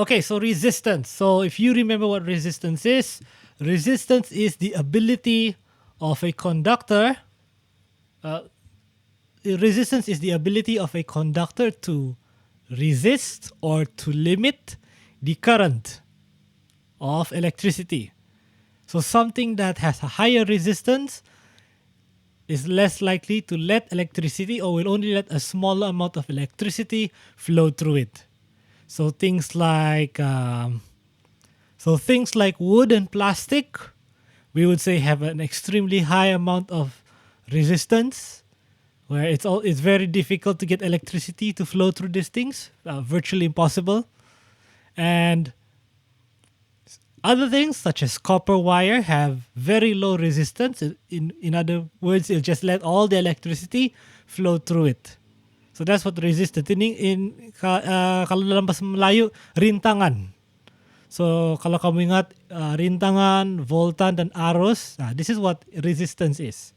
Okay, so resistance. So if you remember what resistance is the ability of a conductor. Resistance is the ability of a conductor to resist or to limit the current of electricity. So something that has a higher resistance is less likely to let electricity, or will only let a smaller amount of electricity flow through it. So things like wood and plastic, we would say have an extremely high amount of resistance, where it's very difficult to get electricity to flow through these things, virtually impossible. And other things such as copper wire have very low resistance. In other words, it'll just let all the electricity flow through it. So that's what resistance. Kalau dalam bahasa Melayu, rintangan. So kalau kamu ingat rintangan, voltan dan arus, this is what resistance is.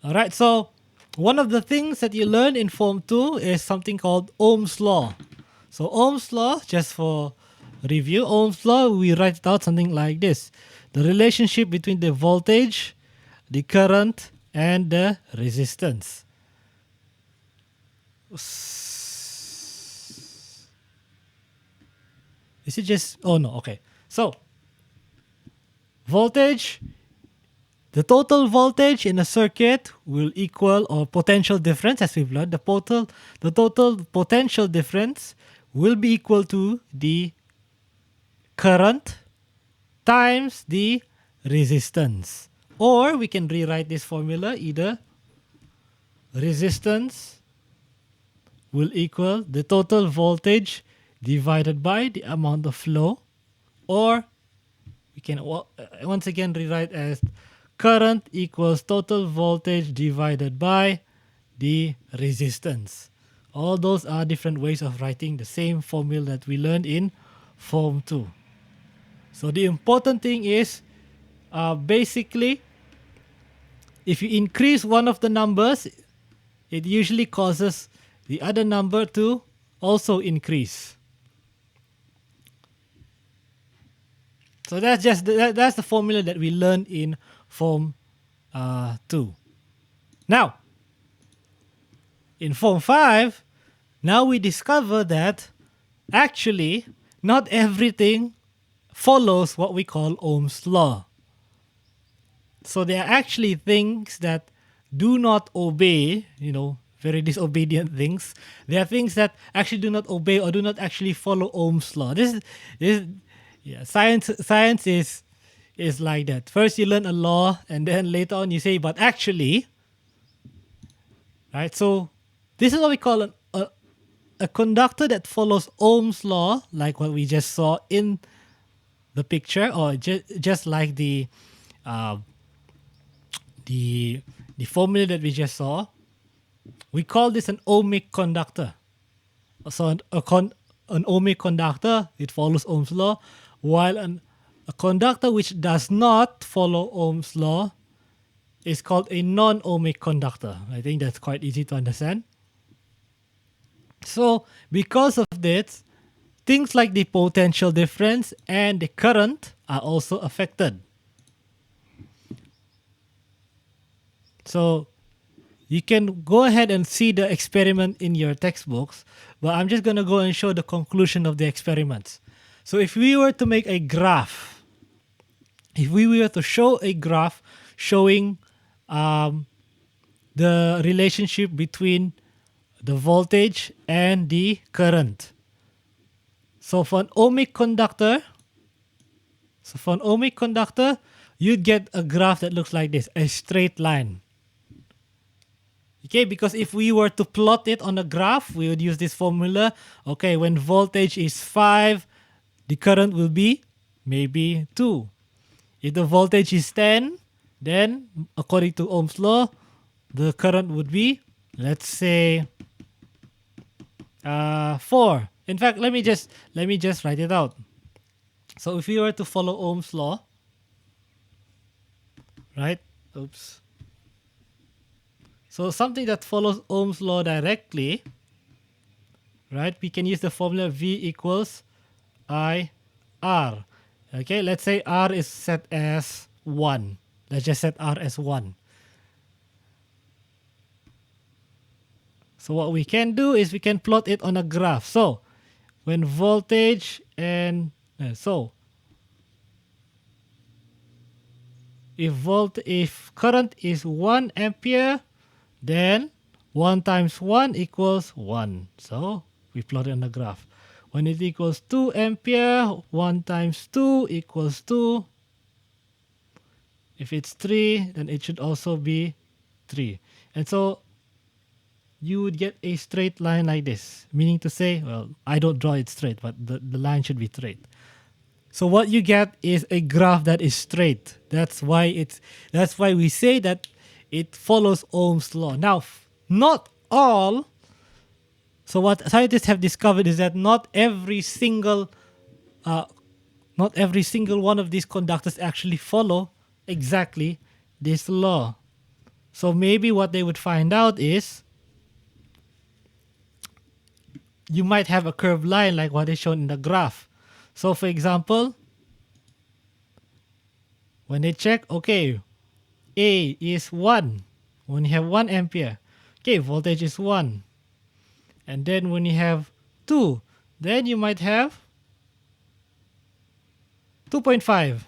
Alright, so one of the things that you learn in Form 2 is something called Ohm's Law. So Ohm's Law, just for review, Ohm's Law, we write it out something like this. The relationship between the voltage, the current, and the resistance. Is it just... Oh no, okay. So, voltage, the total voltage in a circuit will equal, or potential difference as we've learned, the total potential difference will be equal to the current times the resistance. Or we can rewrite this formula, either resistance will equal the total voltage divided by the amount of flow, or we can once again rewrite as current equals total voltage divided by the resistance. All those are different ways of writing the same formula that we learned in Form 2. So the important thing is, basically, if you increase one of the numbers, it usually causes the other number to also increase. So that's the formula that we learned in Form 2. Now, in Form 5, now we discover that actually not everything follows what we call Ohm's Law. So there are actually things that do not obey, very disobedient things. There are things that actually do not obey or do not actually follow Ohm's Law. Science is like that. First you learn a law, and then later on you say, but actually, right? So this is what we call a conductor that follows Ohm's Law, like what we just saw in the picture, or just like the formula that we just saw. We call this an ohmic conductor. So an ohmic conductor, it follows Ohm's Law, while a conductor which does not follow Ohm's Law is called a non-ohmic conductor. I think that's quite easy to understand. So because of this, things like the potential difference and the current are also affected. So you can go ahead and see the experiment in your textbooks, but I'm just going to go and show the conclusion of the experiments. So if we were to make a graph, if we were to show a graph showing the relationship between the voltage and the current. So for an ohmic conductor, you'd get a graph that looks like this, a straight line. Okay, because if we were to plot it on a graph, we would use this formula. Okay, when voltage is 5, the current will be maybe 2. If the voltage is 10, then according to Ohm's Law, the current would be, let's say, 4. In fact, let me just write it out. So if we were to follow Ohm's Law, right? Oops. So something that follows Ohm's Law directly right? We can use the formula V equals I R. Okay, let's say R is set as 1. Let's just set R as 1. So what we can do is we can plot it on a graph. So when voltage and if current is 1 ampere, then 1 times 1 equals 1. So we plot it on the graph. When it equals 2 ampere, 1 times 2 equals 2. If it's 3, then it should also be 3. And so you would get a straight line like this. Meaning to say, well, I don't draw it straight, but the line should be straight. So what you get is a graph that is straight. That's why we say that it follows Ohm's law. Now, not all. So what scientists have discovered is that not every single one of these conductors actually follow exactly this law. So maybe what they would find out is you might have a curved line like what is shown in the graph. So for example, when they check, okay, A is 1. When you have 1 ampere, okay, voltage is 1. And then when you have 2, then you might have 2.5.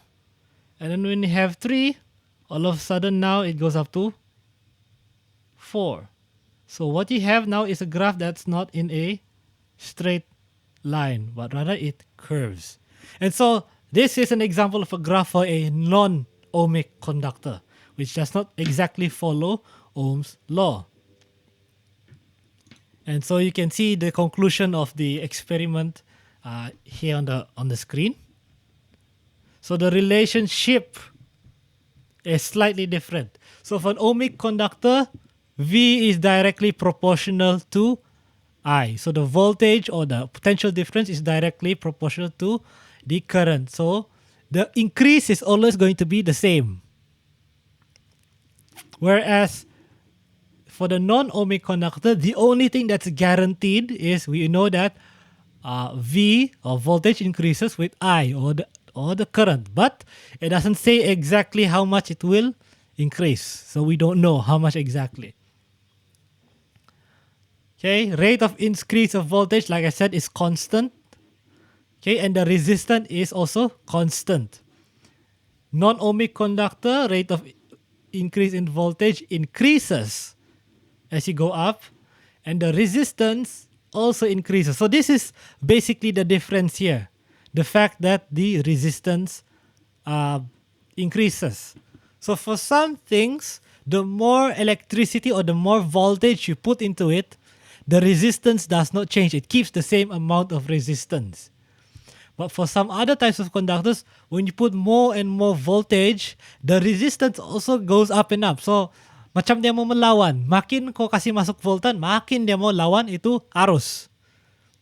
And then when you have 3, all of a sudden now it goes up to 4. So what you have now is a graph that's not in a straight line, but rather it curves. And so this is an example of a graph for a non-ohmic conductor, which does not exactly follow Ohm's law. And so you can see the conclusion of the experiment here on the screen. So the relationship is slightly different. So for an ohmic conductor, V is directly proportional to I. So the voltage or the potential difference is directly proportional to the current. So the increase is always going to be the same. Whereas for the non-ohmic conductor, the only thing that's guaranteed is we know that V or voltage increases with I or the current, but it doesn't say exactly how much it will increase. So we don't know how much exactly. Okay, rate of increase of voltage, like I said, is constant. Okay, and the resistance is also constant. Non-ohmic conductor, rate of increase in voltage increases as you go up, and the resistance also increases. So this is basically the difference here. The fact that the resistance increases. So for some things, the more electricity or the more voltage you put into it, the resistance does not change. It keeps the same amount of resistance. But for some other types of conductors, when you put more and more voltage, the resistance also goes up and up. So, macam dia mau melawan. Makin kau kasih masuk voltan, makin dia mau lawan itu arus.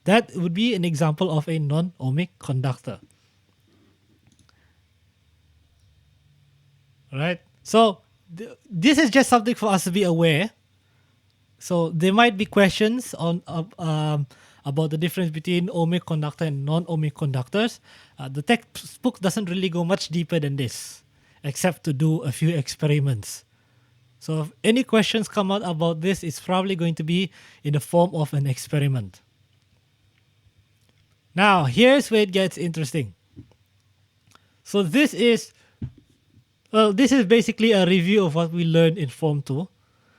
That would be an example of a non-ohmic conductor. Right? So, this is just something for us to be aware. So there might be questions on about the difference between ohmic conductor and non-ohmic conductors. The textbook doesn't really go much deeper than this, except to do a few experiments. So if any questions come out about this, it's probably going to be in the form of an experiment. Now, here's where it gets interesting. So this is basically a review of what we learned in Form 2.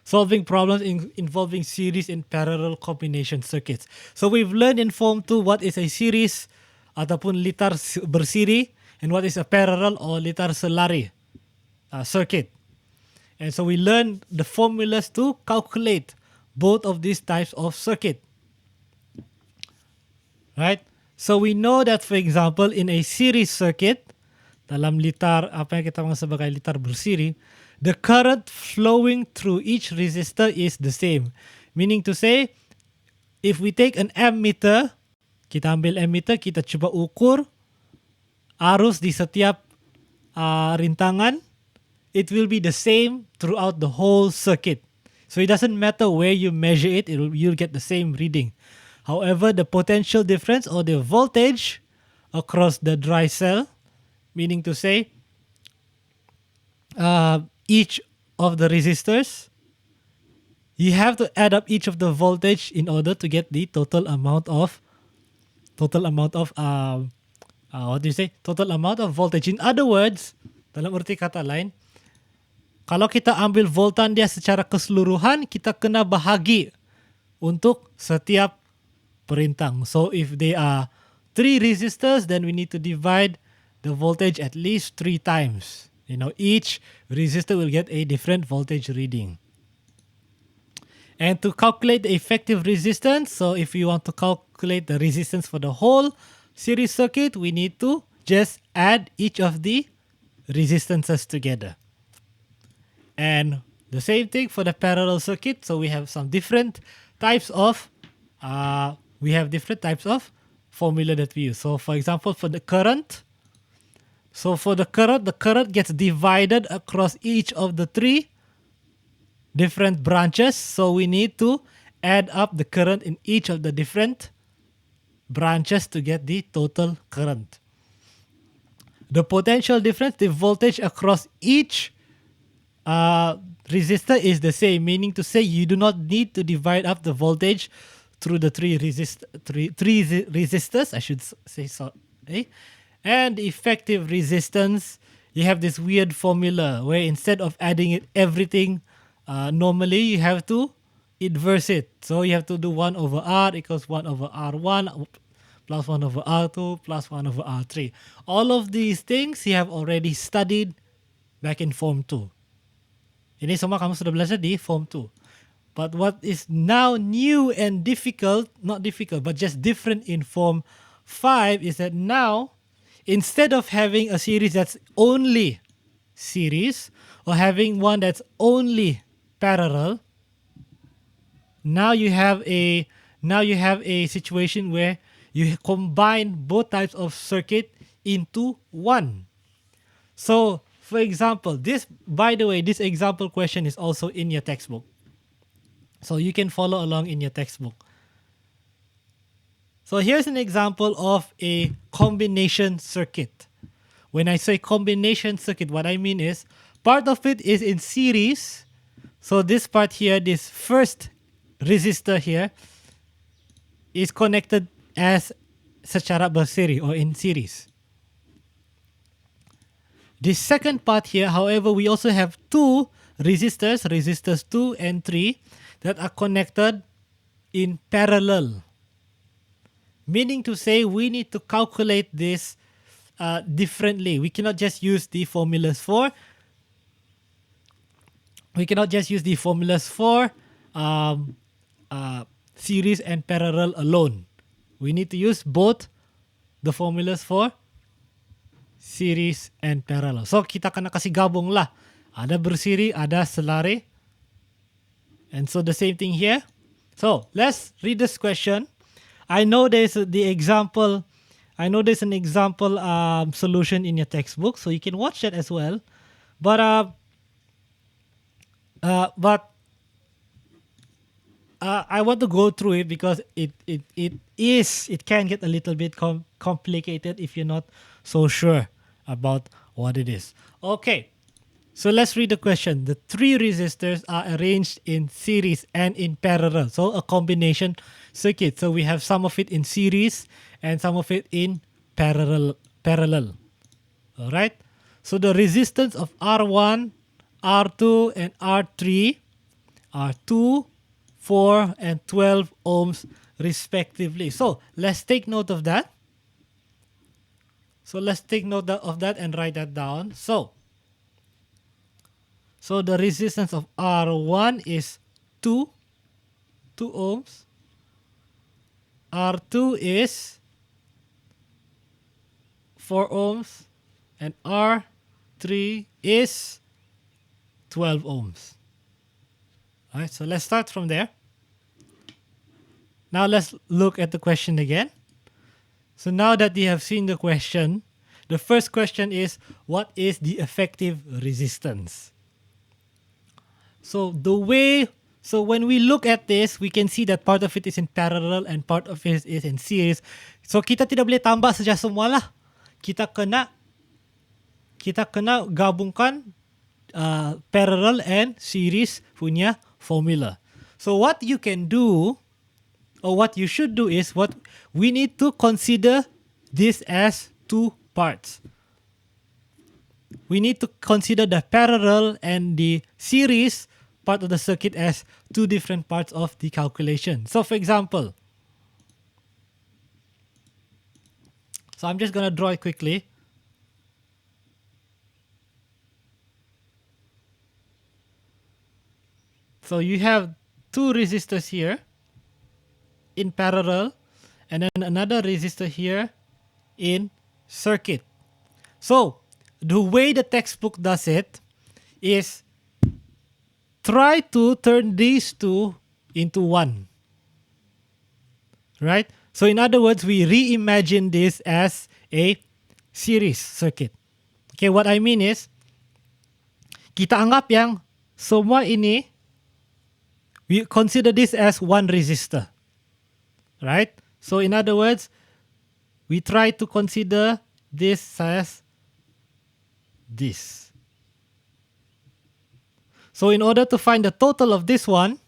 Solving problems involving series and parallel combination circuits. So we've learned in Form 2 what is a series ataupun litar bersiri and what is a parallel or litar selari circuit. And so we learned the formulas to calculate both of these types of circuit. Right? So we know that, for example, in a series circuit, dalam litar, apa yang kita panggil sebagai litar bersiri, the current flowing through each resistor is the same. Meaning to say, if we take an ammeter, kita ambil ammeter, kita cuba ukur arus di setiap rintangan, it will be the same throughout the whole circuit. So it doesn't matter where you measure it, you'll get the same reading. However, the potential difference or the voltage across the dry cell, meaning to say each of the resistors, you have to add up each of the voltage in order to get the total amount of total amount of voltage. In other words, dalam arti kata lain, kalau kita ambil voltan dia secara keseluruhan, kita kena bahagi untuk setiap perintang. So if they are 3 resistors, then we need to divide the voltage at least 3 times. Each resistor will get a different voltage reading. And to calculate the effective resistance, so if you want to calculate the resistance for the whole series circuit, we need to just add each of the resistances together. And the same thing for the parallel circuit. So we have some different types of formula that we use. So for example, for the current, the current gets divided across each of the 3 different branches. So we need to add up the current in each of the different branches to get the total current. The potential difference, the voltage across each resistor is the same, meaning to say you do not need to divide up the voltage through the three resistors, I should say so. And the effective resistance, you have this weird formula where instead of adding everything normally, you have to inverse it. So you have to do 1 over R equals 1 over R1 plus 1 over R2 plus 1 over R3. All of these things you have already studied back in Form 2. Ini semua kamu sudah belajar di Form 2. But what is now new and not difficult, but just different in Form 5 is that now, instead of having a series that's only series or having one that's only parallel, now you have a situation where you combine both types of circuit into one. So, for example, this example question is also in your textbook. So you can follow along in your textbook. So here's an example of a combination circuit. When I say combination circuit, what I mean is part of it is in series. So this part here, this first resistor here, is connected as secara berseri or in series. The second part here, however, we also have 2 resistors 2 and 3, that are connected in parallel. Meaning to say we need to calculate this differently. We cannot just use the formulas for series and parallel alone. We need to use both the formulas for series and parallel. So kita kena kasih gabung lah. Ada bersiri, ada selari. And so the same thing here. So let's read this question. I know there's an example solution in your textbook, so you can watch that as well. But I want to go through it because it can get a little bit complicated if you're not so sure about what it is. Okay. So let's read the question. The 3 resistors are arranged in series and in parallel. So a combination circuit. So we have some of it in series and some of it in parallel. Alright. So the resistance of R1, R2 and R3 are 2, 4 and 12 ohms respectively. So let's take note of that. And write that down. So the resistance of R1 is 2 ohms. R2 is 4 ohms. And R3 is 12 ohms. Alright, so let's start from there. Now let's look at the question again. So now that you have seen the question, the first question is, what is the effective resistance? So the way So when we look at this, we can see that part of it is in parallel and part of it is in series. So kita tidak boleh tambah saja semualah. Kita kena gabungkan parallel and series punya formula. So what you can do, or what you should do, is what we need to consider this as two parts. We need to consider the parallel and the series part of the circuit as two different parts of the calculation. So for example, so I'm just going to draw it quickly. So you have two resistors here in parallel and then another resistor here in circuit. So the way the textbook does it is try to turn these two into one. Right? So in other words, we reimagine this as a series circuit. Okay, what I mean is, kita anggap yang semua ini, we consider this as one resistor. Right? So in other words, we try to consider this as this. So in order to find the total of this one,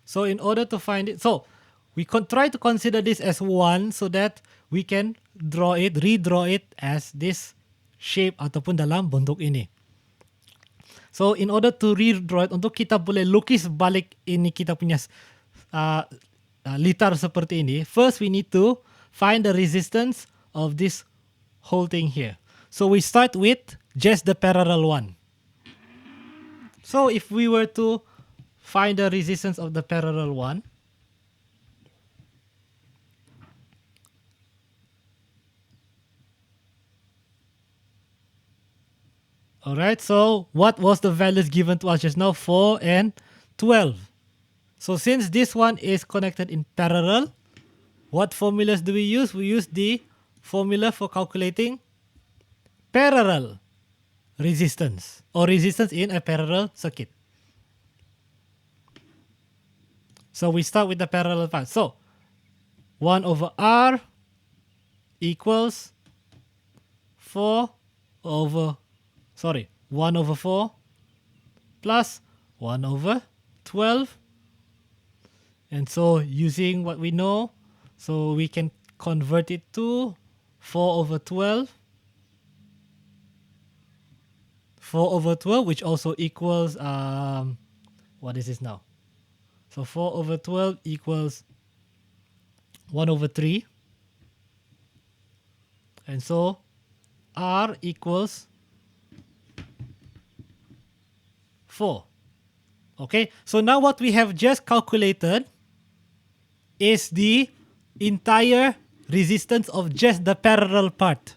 so in order to find it, so we try to consider this as one so that we can redraw it as this shape ataupun dalam bentuk ini. So in order to redraw it, untuk kita boleh lukis balik ini kita punya litar seperti ini, first we need to find the resistance of this whole thing here. So we start with just the parallel one. So if we were to find the resistance of the parallel one, alright, so what was the values given to us just now? 4 and 12. So since this one is connected in parallel, what formulas do we use? We use the formula for calculating parallel resistance or resistance in a parallel circuit. So we start with the parallel part. So 1 over R equals 1 over 4 plus 1 over 12. And so using what we know, so we can convert it to 4 over 12. 4 over 12, which also equals, what is this now? So 4 over 12 equals 1 over 3. And so R equals 4. Okay, so now what we have just calculated is the entire resistance of just the parallel part.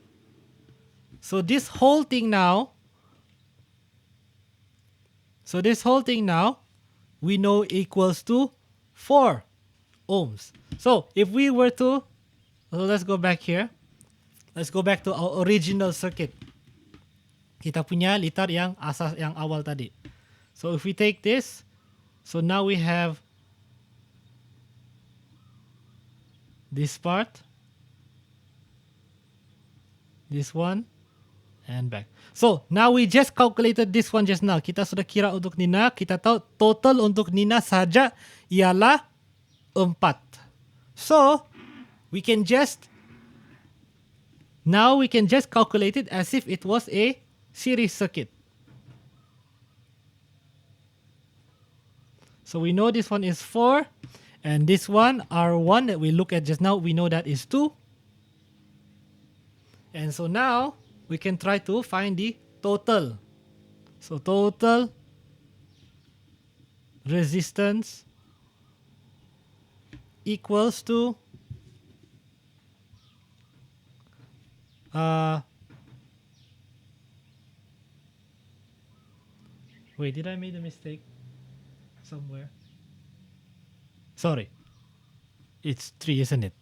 So this whole thing now, we know equals to 4 ohms. So if we were to, so let's go back here. Let's go back to our original circuit. Kita punya litar yang asas yang awal tadi. So if we take this, so now we have this part, this one, and back. So now we just calculated this one just now. Kita sudah kira untuk Nina. Kita tahu total untuk Nina saja ialah 4. So we can just calculate it as if it was a series circuit. So we know this one is 4, and this one, R1 that we look at just now, we know that is 2. And so now we can try to find the total. So total resistance equals to wait, did I make a mistake somewhere? Sorry, it's 3, isn't it?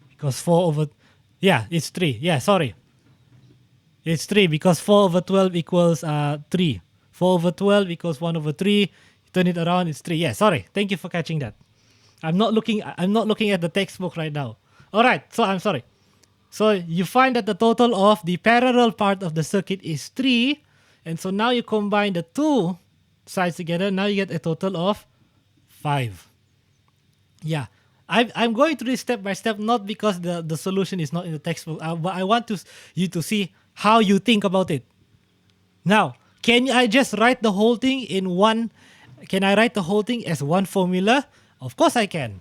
Because 4 over, yeah, it's 3. Yeah, sorry. It's 3 because 4 over 12 equals 3. 4 over 12 equals 1 over 3. Turn it around, it's 3. Yeah, sorry. Thank you for catching that. I'm not looking at the textbook right now. All right, so I'm sorry. So you find that the total of the parallel part of the circuit is 3. And so now you combine the two sides together. Now you get a total of 5. Yeah. I'm going through this step by step, not because the solution is not in the textbook, but I want you to see how you think about it. Now, can I just write the whole thing in one? Can I write the whole thing as one formula? Of course I can.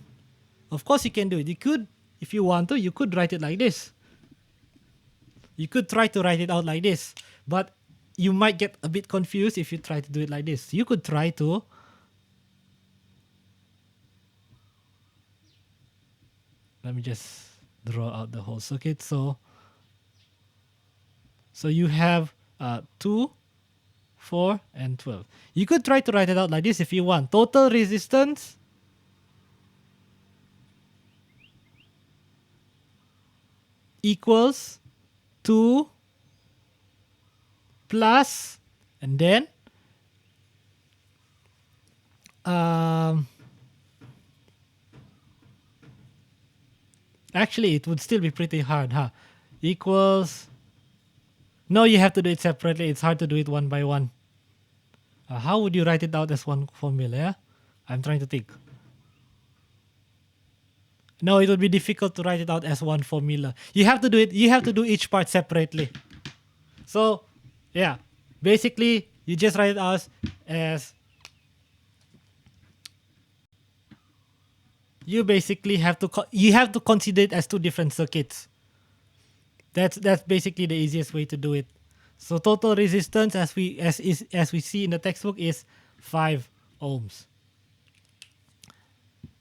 Of course you can do it. You could, if you want to, you could write it like this. You could try to write it out like this, but you might get a bit confused if you try to do it like this. You could try to let me just draw out the whole circuit. So you have 2, 4, and 12. You could try to write it out like this if you want. Total resistance equals 2 plus, and then actually it would still be pretty hard, huh? Equals, no, you have to do it separately. It's hard to do it one by one. How would you write it out as one formula? Yeah? I'm trying to think. No, it would be difficult to write it out as one formula. You have to do it. You have to do each part separately. So, yeah, basically you just write it out as you basically have to consider it as two different circuits. That's basically the easiest way to do it. So total resistance as we see in the textbook is 5 ohms.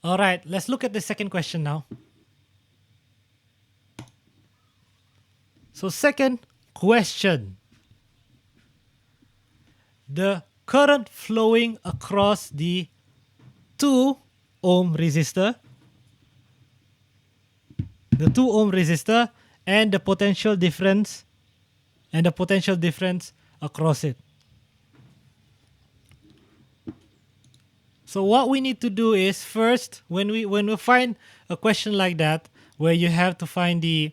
All right, let's look at the second question now. So second question. The current flowing across the 2 ohm resistor, and the potential difference across it. So what we need to do is first, when we find a question like that where you have to find the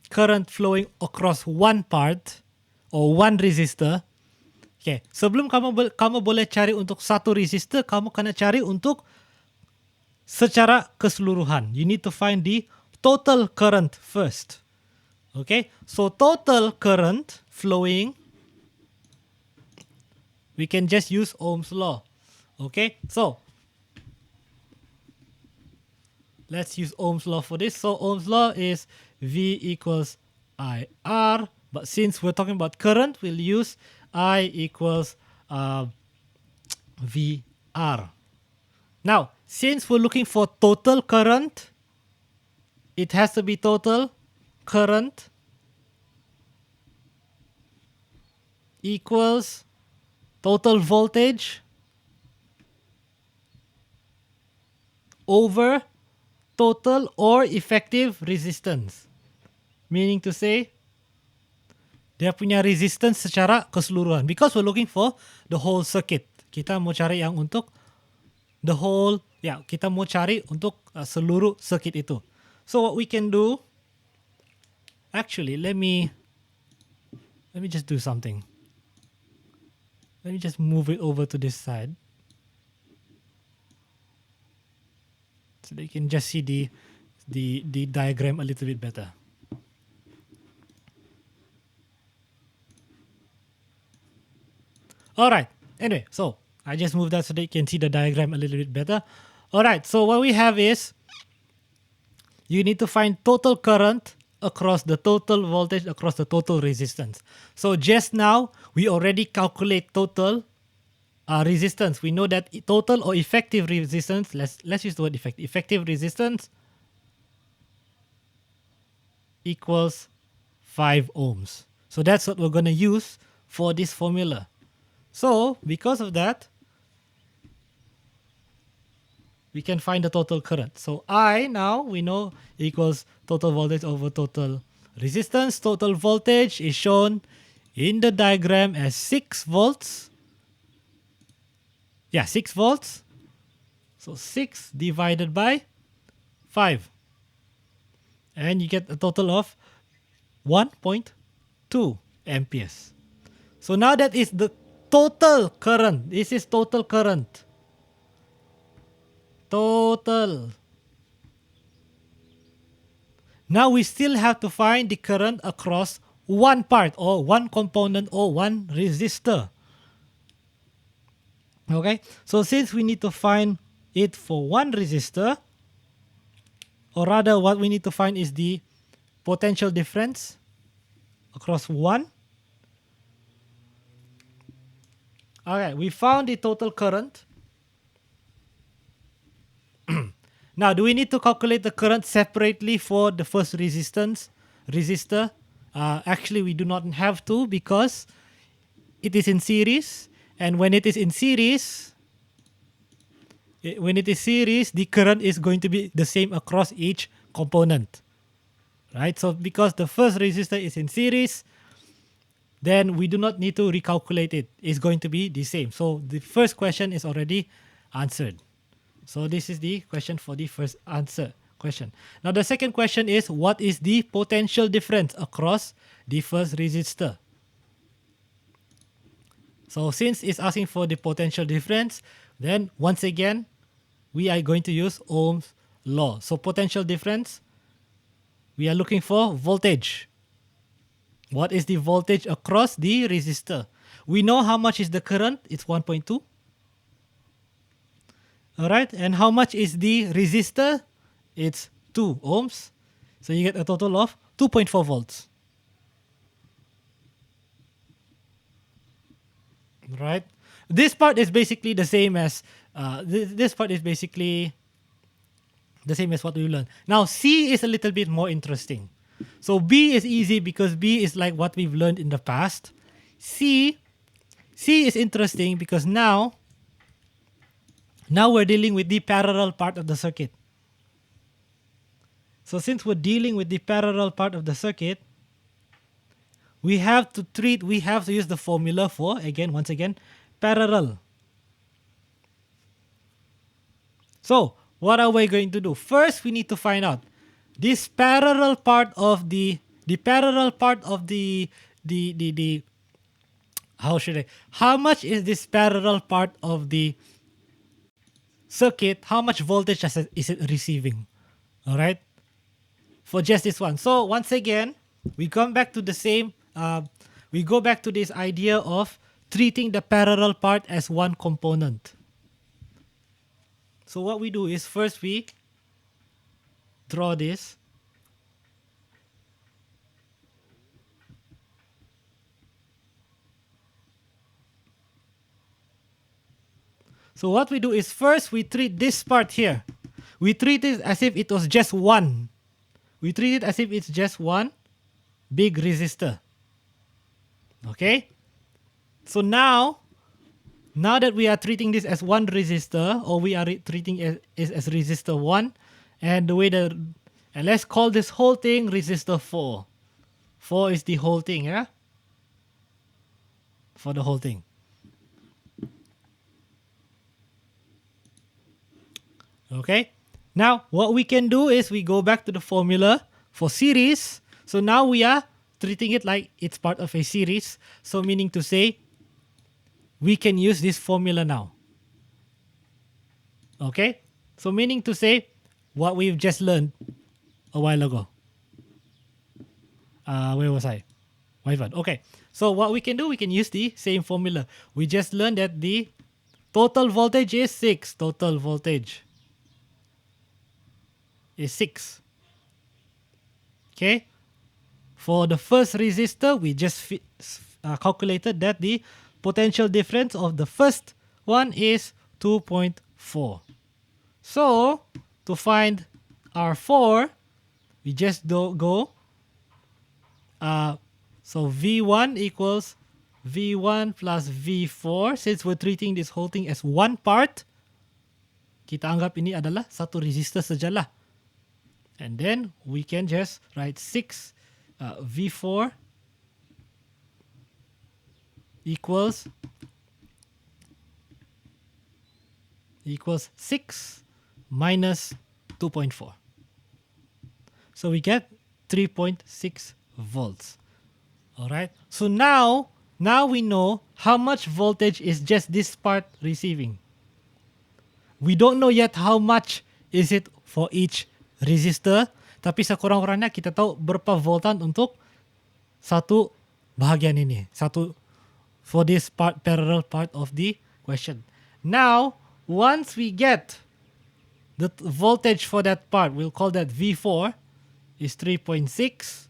current flowing across one part or one resistor, okay, sebelum kamu boleh cari untuk satu resistor, kamu kena cari untuk secara keseluruhan. You need to find the total current first. Okay, so total current flowing, we can just use Ohm's Law. Okay, so let's use Ohm's Law for this. So Ohm's Law is V equals IR, but since we're talking about current, we'll use I equals VR. Now, since we're looking for total current, it has to be total current equals total voltage over total or effective resistance. Meaning to say, dia punya resistance secara keseluruhan. Because we're looking for the whole circuit. Kita mau cari yang untuk the whole, kita mau cari untuk seluruh circuit itu. So what we can do, actually, let me just do something. Let me just move it over to this side, so that you can just see the diagram a little bit better. All right. Anyway, so I just moved that so that you can see the diagram a little bit better. All right. So what we have is you need to find total current across the total voltage across the total resistance. So just now we already calculate total resistance. We know that total or effective resistance. Let's use the word effective. Effective resistance equals 5 ohms. So that's what we're going to use for this formula. So because of that, we can find the total current. So I now we know equals total voltage over total resistance total voltage is shown in the diagram as 6 volts. Yeah, 6 volts. So 6 divided by 5. And you get a total of 1.2 amperes. So now that is the total current. This is total current. Total. Now we still have to find the current across one part or one component or one resistor. Okay, so since we need to find it for one resistor, or rather what we need to find is the potential difference across one. Okay, we found the total current. Now, do we need to calculate the current separately for the first resistor? Actually, we do not have to because it is in series. And when it is in series, the current is going to be the same across each component. Right? So because the first resistor is in series, then we do not need to recalculate it. It's going to be the same. So the first question is already answered. So this is the question for the first answer question. Now the second question is, what is the potential difference across the first resistor? So since it's asking for the potential difference, then once again, we are going to use Ohm's law. So potential difference, we are looking for voltage. What is the voltage across the resistor? We know how much is the current. It's 1.2. Alright, and how much is the resistor? It's 2 ohms. So you get a total of 2.4 volts. Right? This part is basically the same as this part is basically the same as what we learned. Now C is a little bit more interesting. So B is easy because B is like what we've learned in the past. C is interesting because now we're dealing with the parallel part of the circuit. So since we're dealing with the parallel part of the circuit, we have to use the formula for, once again, parallel. So what are we going to do? First, we need to find out this parallel part of how much is this parallel part of the circuit, how much voltage is it receiving? All right, for just this one. So once again, we come back to the same. We go back to this idea of treating the parallel part as one component. So what we do is first we draw this. So what we do is first we treat this part here. We treat it as if it was just one. We treat it as if it's just one big resistor. Okay? So now that we are treating this as one resistor, or we are treating it as resistor 1, and let's call this whole thing resistor 4. 4 is the whole thing, yeah? For the whole thing. Okay? Now, what we can do is we go back to the formula for series. So now we are treating it like it's part of a series. So meaning to say, we can use this formula now. Okay? So meaning to say, what we've just learned a while ago. Where was I? Okay. So what we can do, we can use the same formula. We just learned that the total voltage is 6. Total voltage is 6. Okay? For the first resistor, we just calculated that the potential difference of the first one is 2.4. So, to find R4, we just go. So V1 equals V1 plus V4. Since we're treating this whole thing as one part, kita anggap ini adalah satu resistor sajalah. And then we can just write 6 V4 equals 6 minus 2.4. So we get 3.6 volts. All right. So now we know how much voltage is just this part receiving. We don't know yet how much is it for each resistor. Tapi sekurang-kurangnya kita tahu berapa voltan untuk satu bahagian ini. Satu for this part, parallel part of the question. Now, once we get the voltage for that part, we'll call that V4 is 3.6.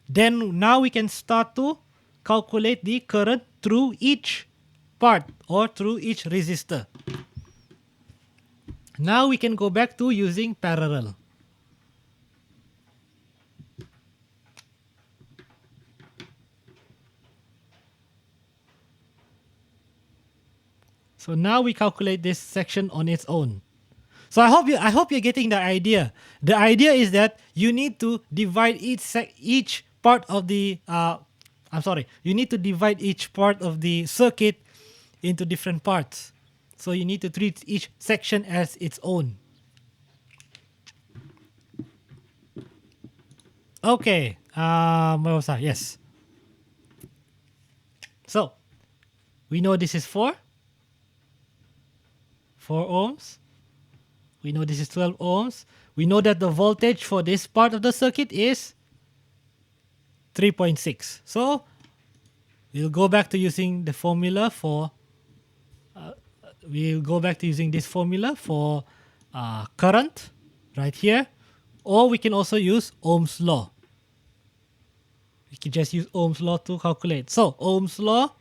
Then now we can start to calculate the current through each part or through each resistor. Now we can go back to using parallel. So now we calculate this section on its own. So I hope you're getting the idea. The idea is that you need to divide each part of the you need to divide each part of the circuit into different parts. So you need to treat each section as its own. Okay, where was I? Yes. So we know this is 4 ohms. We know this is 12 ohms. We know that the voltage for this part of the circuit is 3.6. So we'll go back to using the formula for this formula for current right here, or we can also use Ohm's Law. We can just use Ohm's Law to calculate. So Ohm's Law,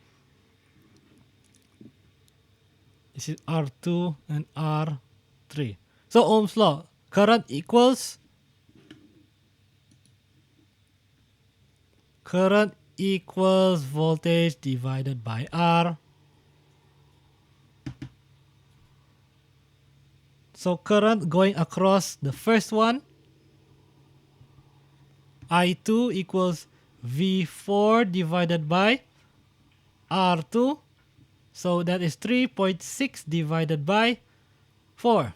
this is R2 and R3. So Ohm's Law, current equals voltage divided by R. So current going across the first one, I2 equals V4 divided by R2. So that is 3.6 divided by 4.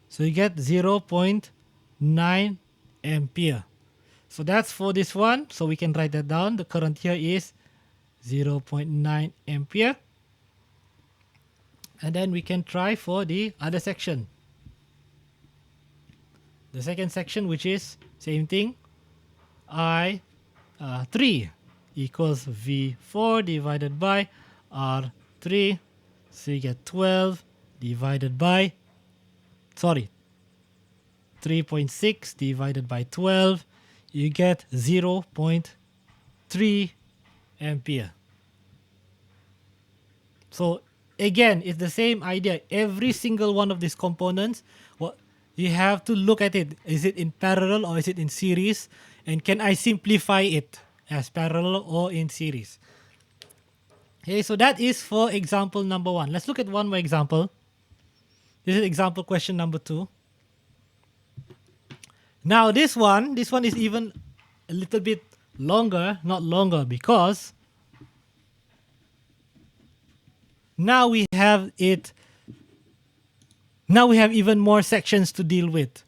So you get 0.9 ampere. So that's for this one. So we can write that down. The current here is 0.9 ampere. And then we can try for the other section. The second section, which is same thing. I3 equals V4 divided by R3. So you get 12 divided by 3.6 divided by 12, you get 0.3 ampere. So again, it's the same idea. Every single one of these components, you have to look at it. Is it in parallel or is it in series? And can I simplify it as parallel or in series? Okay, so that is for example number 1. Let's look at one more example. This is example question number 2. Now this one is even a little bit longer, not longer, because now we have even more sections to deal with.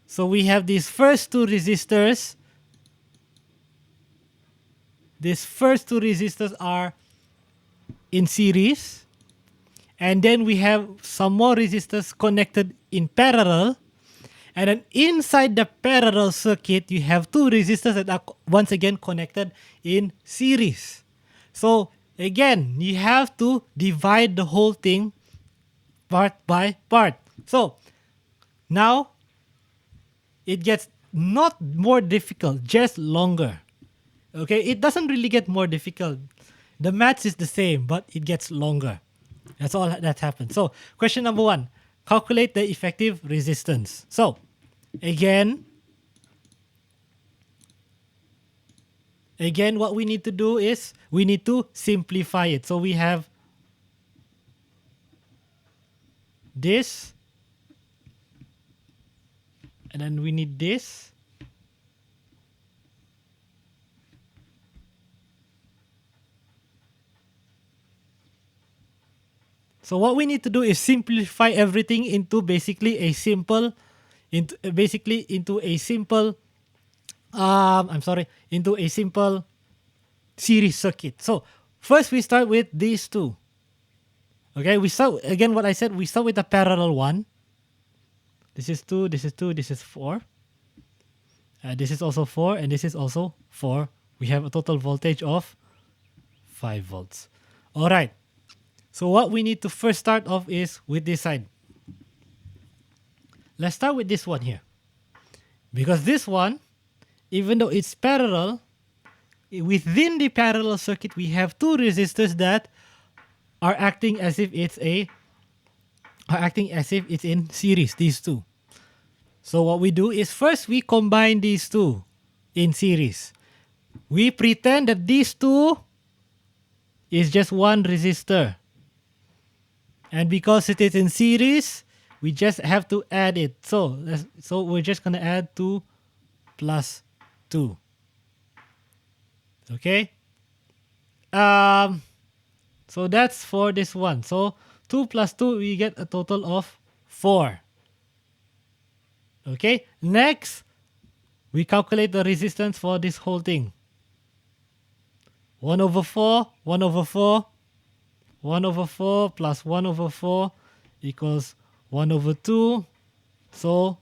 So we have these first two resistors. These first two resistors are in series. And then we have some more resistors connected in parallel. And then inside the parallel circuit, you have two resistors that are once again connected in series. So again, you have to divide the whole thing part by part. So now it gets not more difficult, just longer. Okay, it doesn't really get more difficult. The maths is the same, but it gets longer. That's all that happens. So question number 1, calculate the effective resistance. So again, what we need to do is we need to simplify it. So we have this, and then we need this, So what we need to do is simplify everything into basically a simple, into a simple, into a simple series circuit. So first we start with these two. Okay, we start again. What I said, we start with a parallel one. This is 2, this is 2, this is 4. This is also 4, and this is also 4. We have a total voltage of 5 volts. All right. So what we need to first start off is with this side. Let's start with this one here. Because this one, even though it's parallel, within the parallel circuit, we have two resistors that are acting as if it's in series, these two. So what we do is first we combine these two in series. We pretend that these two is just one resistor. And because it is in series, we just have to add it. So we're just going to add 2 plus 2. Okay? So that's for this one. So 2 plus 2, we get a total of 4. Okay? Next, we calculate the resistance for this whole thing. 1 over 4, 1 over 4, 1 over 4 plus 1 over 4 equals 1 over 2. So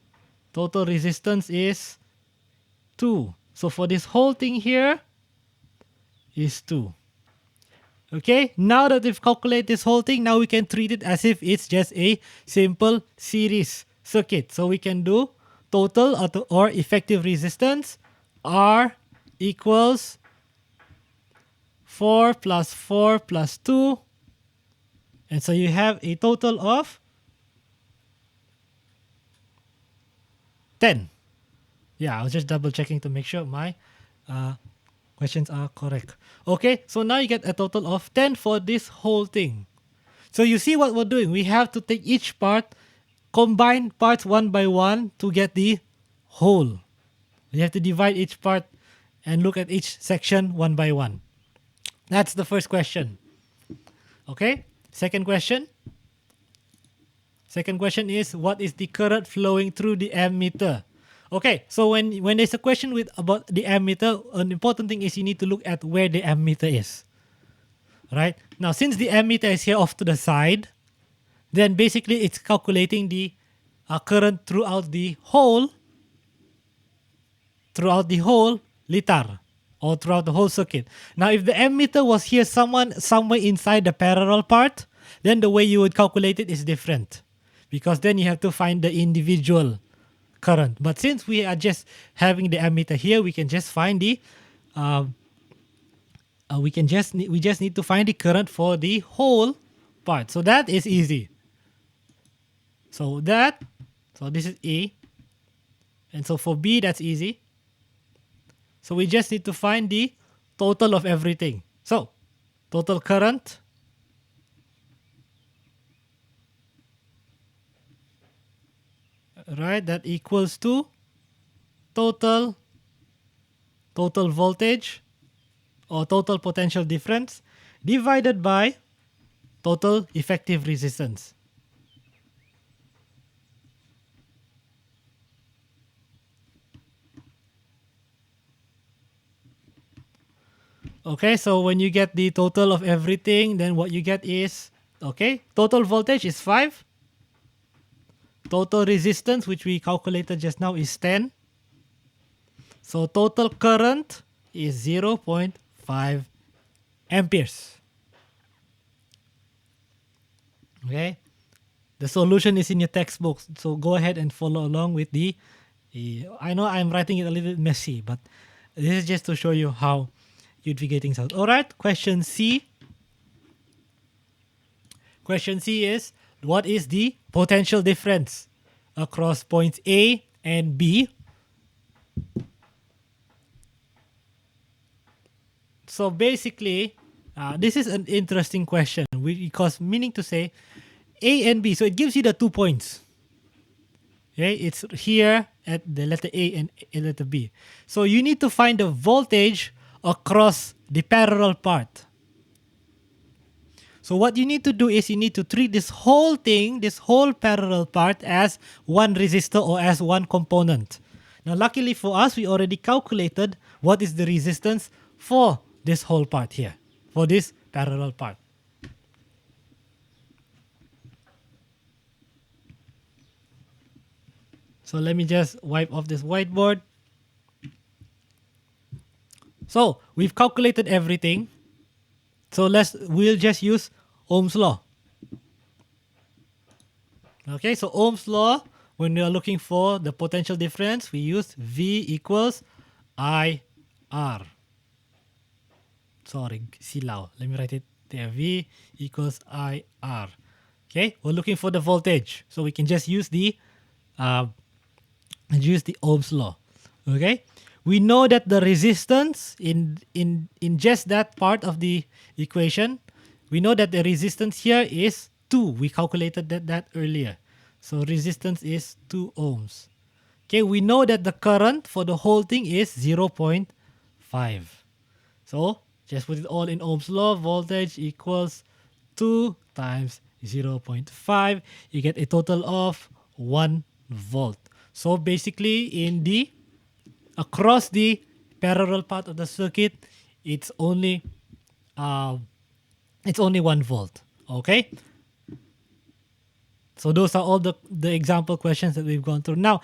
total resistance is 2. So for this whole thing here is 2. Okay, now that we've calculated this whole thing, now we can treat it as if it's just a simple series circuit. So we can do total or effective resistance R equals 4 plus 4 plus 2. And so you have a total of 10. Yeah, I was just double checking to make sure my questions are correct. Okay, so now you get a total of 10 for this whole thing. So you see what we're doing. We have to take each part, combine parts one by one to get the whole. We have to divide each part and look at each section one by one. That's the first question. Okay, second question. Second question is, what is the current flowing through the ammeter? Okay, so when there's a question about the ammeter, an important thing is you need to look at where the ammeter is. Right? Now, since the ammeter is here off to the side, then basically it's calculating the current throughout the whole litar, or throughout the whole circuit. Now, if the ammeter was here somewhere inside the parallel part, then the way you would calculate it is different, because then you have to find the individual current. But since we are just having the ammeter here, we can just find the we just need to find the current for the whole part. So that is easy. So this is A, and so for B that's easy. So we just need to find the total of everything. So total current right, that equals to total voltage or total potential difference divided by total effective resistance. Okay, so when you get the total of everything, then what you get is, okay, total voltage is 5. Total resistance, which we calculated just now, is 10. So total current is 0.5 amperes. Okay, the solution is in your textbook, so go ahead and follow along with the I know I'm writing it a little bit messy, but this is just to show you how you'd figure things out. All right, question C. Question C is, what is the potential difference across points A and B? So basically, this is an interesting question, because meaning to say A and B. So it gives you the 2 points. Okay, it's here at the letter A and letter B. So you need to find the voltage across the parallel part. So what you need to do is you need to treat this whole thing, this whole parallel part as one resistor or as one component. Now luckily for us, we already calculated what is the resistance for this whole part here, for this parallel part. So let me just wipe off this whiteboard. So we've calculated everything. So we'll just use Ohm's Law. Okay, so Ohm's Law, when we are looking for the potential difference, we use V equals IR. Sorry, silau. Let me write it there. V equals IR. Okay, we're looking for the voltage. So we can just use the Ohm's Law. Okay, we know that the resistance in just that part of the equation, we know that the resistance here is 2. We calculated that earlier. So resistance is 2 ohms. Okay, we know that the current for the whole thing is 0.5. So just put it all in Ohm's Law. Voltage equals 2 times 0.5. You get a total of 1 volt. So basically across the parallel part of the circuit, it's only 1 volt. Okay. So those are all the example questions that we've gone through. Now,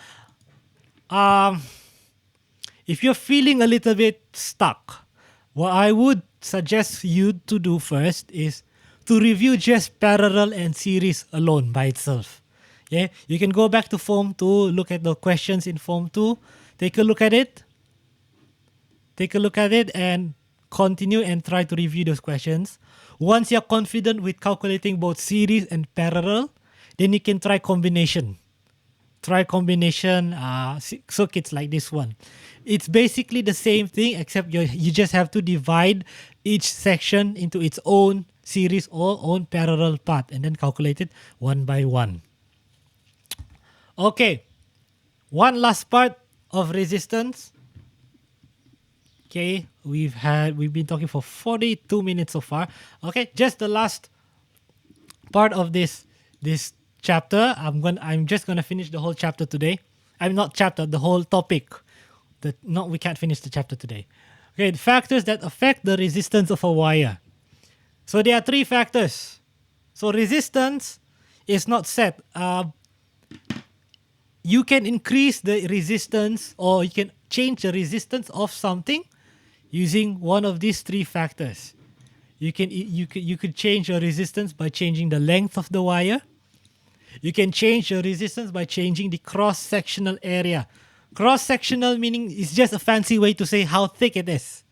if you're feeling a little bit stuck, what I would suggest you to do first is to review just parallel and series alone by itself. Yeah, you can go back to Form 2, look at the questions in Form 2, take a look at it, and continue and try to review those questions. Once you're confident with calculating both series and parallel, then you can try combination. Circuits like this one. It's basically the same thing, except you just have to divide each section into its own series or own parallel part and then calculate it one by one. Okay, one last part of resistance. Okay, we've been talking for 42 minutes so far. Okay, just the last part of this chapter. I'm just gonna finish the whole chapter today. The whole topic. We can't finish the chapter today. Okay, the factors that affect the resistance of a wire. So there are 3 factors. So resistance is not set. You can increase the resistance or you can change the resistance of something using one of these 3 factors. You could change your resistance by changing the length of the wire. You can change your resistance by changing the cross-sectional area. Cross-sectional meaning is just a fancy way to say how thick it is.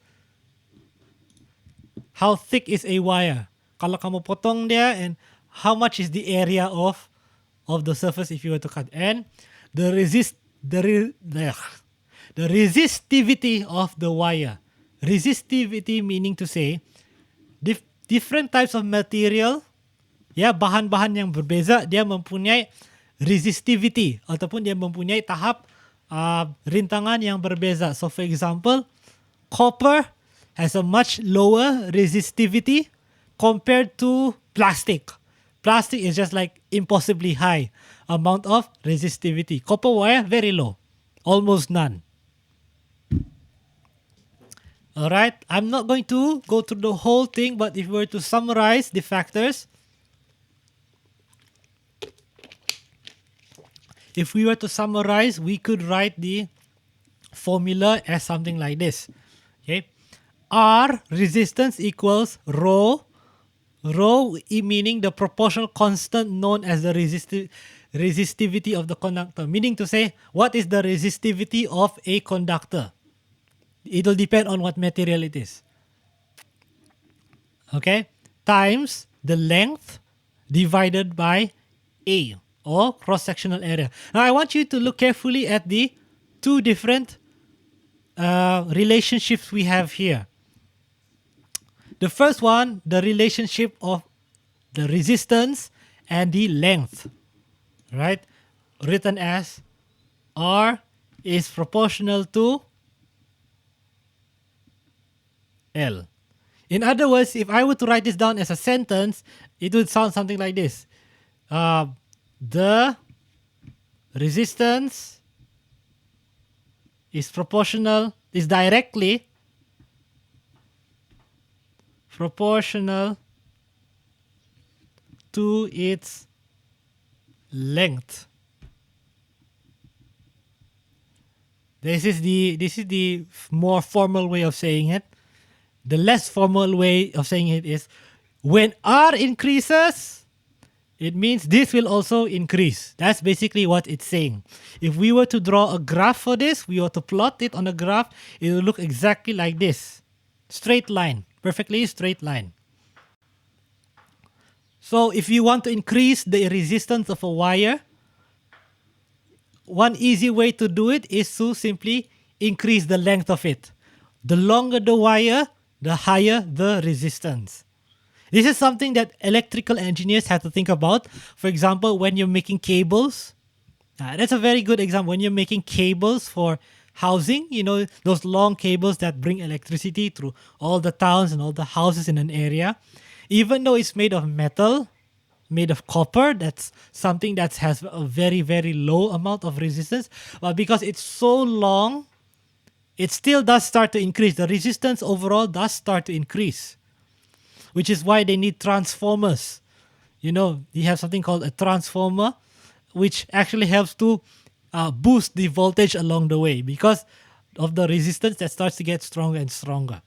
How thick is a wire? Kalau kamu potong dia, and how much is the area of the surface if you were to cut? And the resistivity of the wire. Resistivity meaning to say different types of material, ya, bahan-bahan yang berbeza, dia mempunyai resistivity ataupun dia mempunyai tahap rintangan yang berbeza. So for example, copper has a much lower resistivity compared to plastic. Plastic is just like impossibly high amount of resistivity. Copper wire, very low, almost none. Alright, I'm not going to go through the whole thing, but if we were to summarize the factors, we could write the formula as something like this. Okay, R resistance equals rho. Rho meaning the proportional constant known as the resistivity of the conductor. Meaning to say, what is the resistivity of a conductor? It will depend on what material it is. Okay, times the length divided by A, or cross-sectional area. Now I want you to look carefully at the 2 different relationships we have here. The first one, the relationship of the resistance and the length, right? Written as R is proportional to L. In other words, if I were to write this down as a sentence, it would sound something like this. The resistance is directly proportional to its length. This is the more formal way of saying it. The less formal way of saying it is when R increases, it means this will also increase. That's basically what it's saying. If we were to draw a graph for this, we were to plot it on a graph, it will look exactly like this. Straight line, perfectly straight line. So if you want to increase the resistance of a wire, one easy way to do it is to simply increase the length of it. The longer the wire, the higher the resistance. This is something that electrical engineers have to think about. For example, when you're making cables, that's a very good example. When you're making cables for housing, you know, those long cables that bring electricity through all the towns and all the houses in an area, even though it's made of metal, made of copper, that's something that has a very, very low amount of resistance. But because it's so long, it still does start to increase. The resistance overall does start to increase, which is why they need transformers. You know, you have something called a transformer, which actually helps to boost the voltage along the way because of the resistance that starts to get stronger and stronger.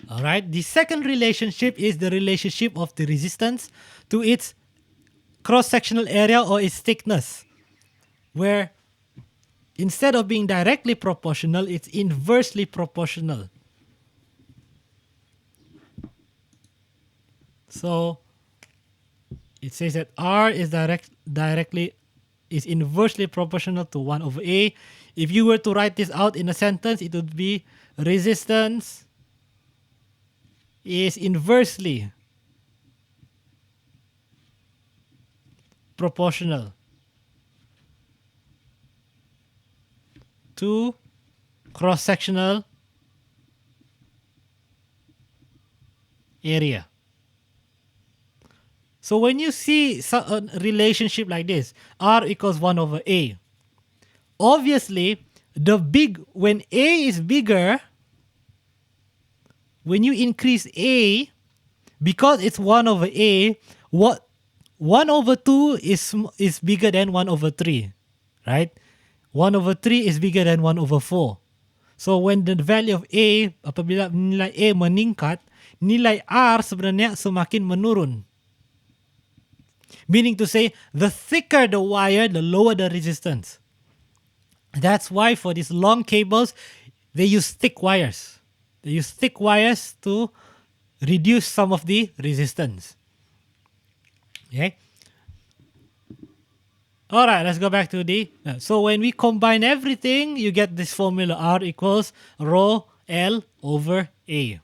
All right. The second relationship is the relationship of the resistance to its cross-sectional area or its thickness, where instead of being directly proportional, it's inversely proportional. So it says that R is inversely proportional to 1 over A. If you were to write this out in a sentence, it would be resistance is inversely proportional to cross-sectional area. So when you see a relationship like this, R equals 1 over A, obviously, when A is bigger, when you increase A, because it's 1 over A, 1 over 2 is bigger than 1 over 3, right? 1 over 3 is bigger than 1 over 4. So when the value of A, apabila nilai A meningkat, nilai R sebenarnya semakin menurun. Meaning to say, the thicker the wire, the lower the resistance. That's why for these long cables, they use thick wires. They use thick wires to reduce some of the resistance. Okay. All right, let's go back to so when we combine everything, you get this formula, R equals rho L over A.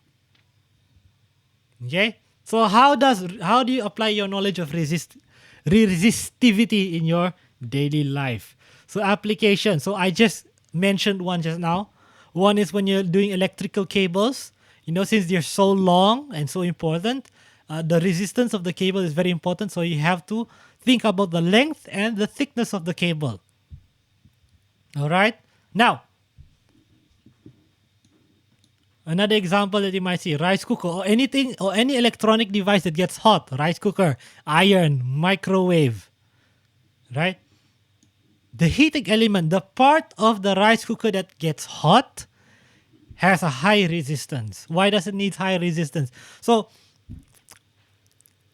Okay. So how do you apply your knowledge of resistivity in your daily life? So application. So I just mentioned one just now. One is when you're doing electrical cables. You know, since they're so long and so important, the resistance of the cable is very important. So you have to think about the length and the thickness of the cable. All right. Now, another example that you might see, rice cooker or anything or any electronic device that gets hot, rice cooker, iron, microwave, right? The heating element, the part of the rice cooker that gets hot, has a high resistance. Why does it need high resistance? So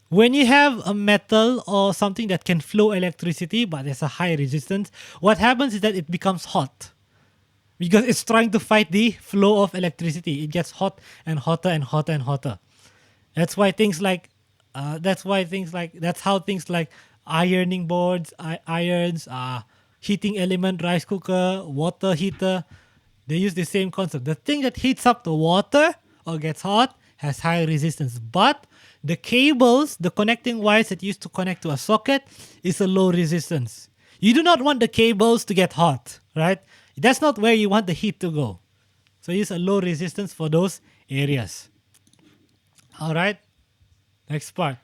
when you have a metal or something that can flow electricity but there's a high resistance, what happens is that it becomes hot. Because it's trying to fight the flow of electricity. It gets hot and hotter and hotter and hotter. That's how things like ironing boards, irons, heating element, rice cooker, water heater, they use the same concept. The thing that heats up the water or gets hot has high resistance. But the cables, the connecting wires that used to connect to a socket is a low resistance. You do not want the cables to get hot, right? That's not where you want the heat to go. So use a low resistance for those areas. All right, next part.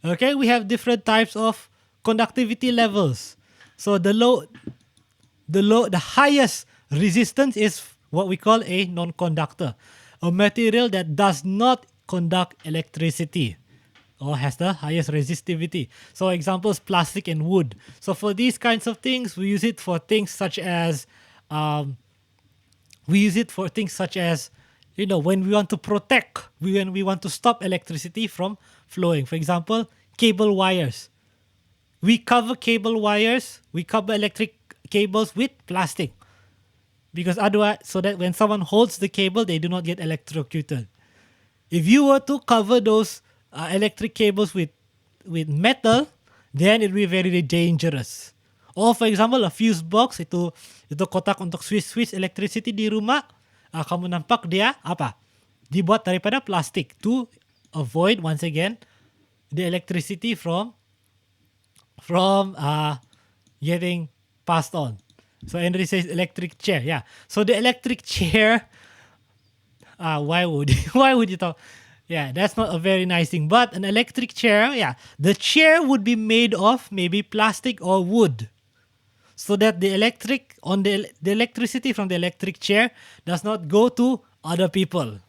Okay, we have different types of conductivity levels. So the highest resistance is what we call a non-conductor, a material that does not conduct electricity or has the highest resistivity. So examples, plastic and wood. So for these kinds of things, we use it for things such as um, when we want to protect, when we want to stop electricity from flowing. For example, cable wires. We cover electric cables with plastic because otherwise, so that when someone holds the cable, they do not get electrocuted. If you were to cover those electric cables with metal, then it will be very dangerous. Or for example, a fuse box, itu kotak untuk switch electricity di rumah. Kamu nampak dia apa? Dibuat daripada plastik to avoid once again the electricity from getting passed on. So Henry says electric chair. Yeah. So the electric chair. Why would you talk? Yeah, that's not a very nice thing. But an electric chair, yeah, the chair would be made of maybe plastic or wood, so that the electricity from the electric chair does not go to other people,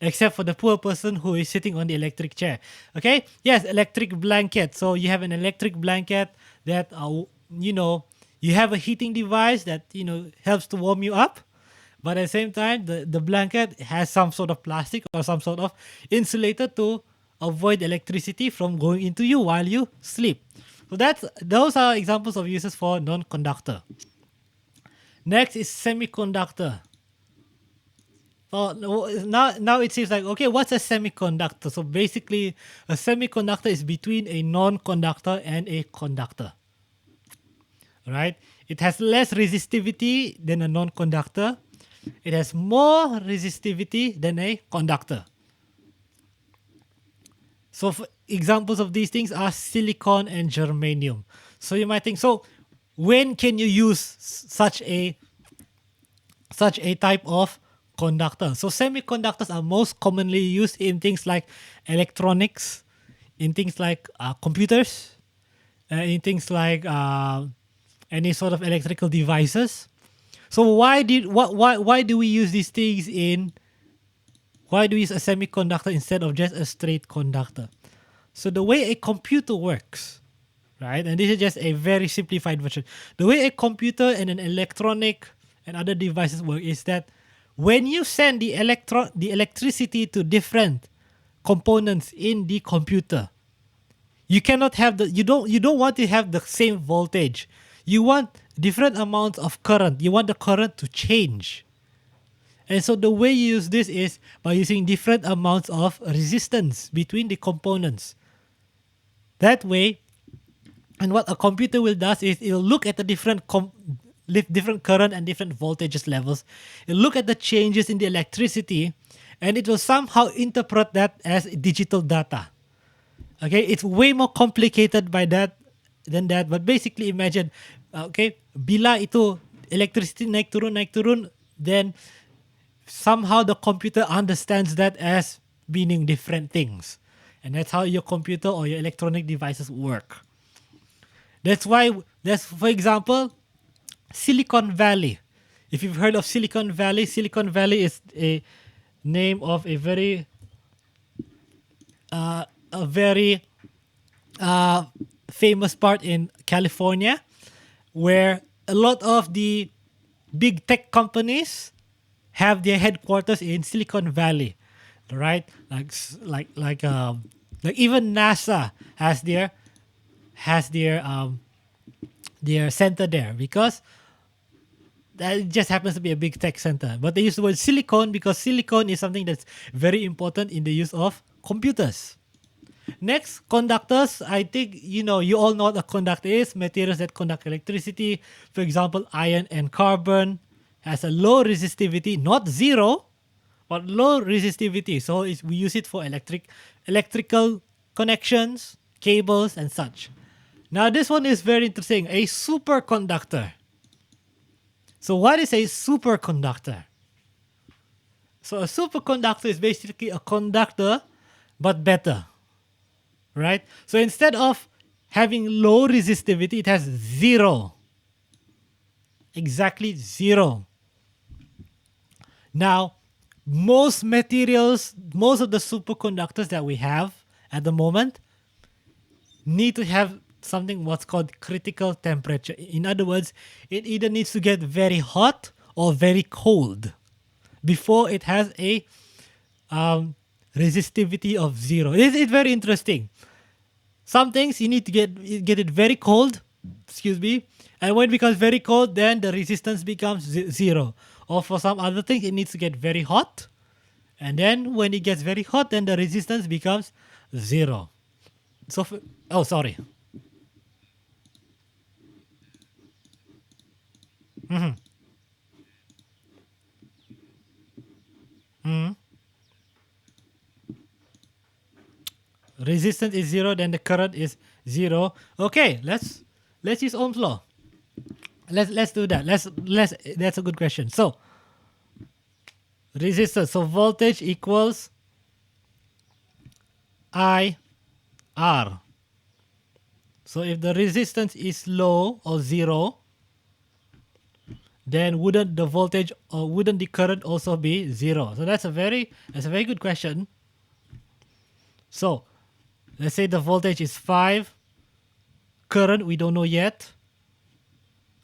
except for the poor person who is sitting on the electric chair. Okay? Yes, electric blanket. So you have an electric blanket that you have a heating device that helps to warm you up. But at the same time, the blanket has some sort of plastic or some sort of insulator to avoid electricity from going into you while you sleep. So those are examples of uses for non-conductor. Next is semiconductor. So now it seems like, okay, what's a semiconductor? So basically, a semiconductor is between a non-conductor and a conductor. Right? It has less resistivity than a non-conductor. It has more resistivity than a conductor. So examples of these things are silicon and germanium. So you might think, so when can you use such a type of conductor? So semiconductors are most commonly used in things like electronics, in things like computers, in things like any sort of electrical devices. So why do we use these things why do we use a semiconductor instead of just a straight conductor? So the way a computer works, right? And this is just a very simplified version. The way a computer and an electronic and other devices work is that when you send the electricity to different components in the computer, you cannot have you don't want to have the same voltage. You want different amounts of current. You want the current to change. And so the way you use this is by using different amounts of resistance between the components. That way, and what a computer will do is it'll look at the different current and different voltages levels. It'll look at the changes in the electricity, and it will somehow interpret that as digital data. Okay, it's way more complicated than that. But basically, imagine, okay, bila itu electricity naik turun, then somehow the computer understands that as meaning different things. And that's how your computer or your electronic devices work. That's for example, Silicon Valley. If you've heard of Silicon Valley is a name of a very famous part in California, where a lot of the big tech companies have their headquarters in Silicon Valley, right? Like even NASA has their center there, because that just happens to be a big tech center. But they use the word silicon because silicon is something that's very important in the use of computers. Next, conductors. I think you all know what a conductor is. Materials that conduct electricity. For example, iron and carbon has a low resistivity, not zero, but low resistivity. So we use it for electrical connections, cables, and such. Now this one is very interesting. A superconductor. So what is a superconductor? So a superconductor is basically a conductor, but better, right? So instead of having low resistivity, it has zero, exactly zero. Now, most materials, most of the superconductors that we have at the moment need to have something what's called critical temperature. In other words, it either needs to get very hot or very cold before it has a resistivity of zero. It's very interesting. Some things you need to get it very cold, excuse me, and when it becomes very cold, then the resistance becomes zero. Or for some other things, it needs to get very hot, and then when it gets very hot, then the resistance becomes zero. So, oh, sorry. Mm-hmm. Mm-hmm. Resistance is zero, then the current is zero. Okay, let's use Ohm's law. Let's do that. Let's That's a good question. So resistance. So voltage equals I R. So if the resistance is low or zero, then wouldn't the voltage or wouldn't the current also be zero? So that's a very good question. So let's say the voltage is 5, current we don't know yet,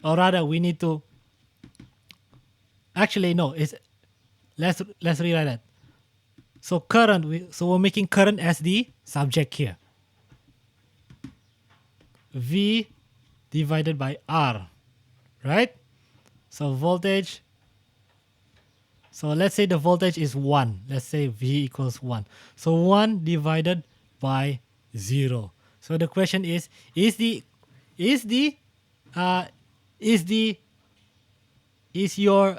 or rather we need to actually no. It's let's rewrite that. So we're making current as the subject here. V divided by R, right? So voltage. So let's say the voltage is 1. Let's say V equals 1. So 1 divided by 0. So the question is your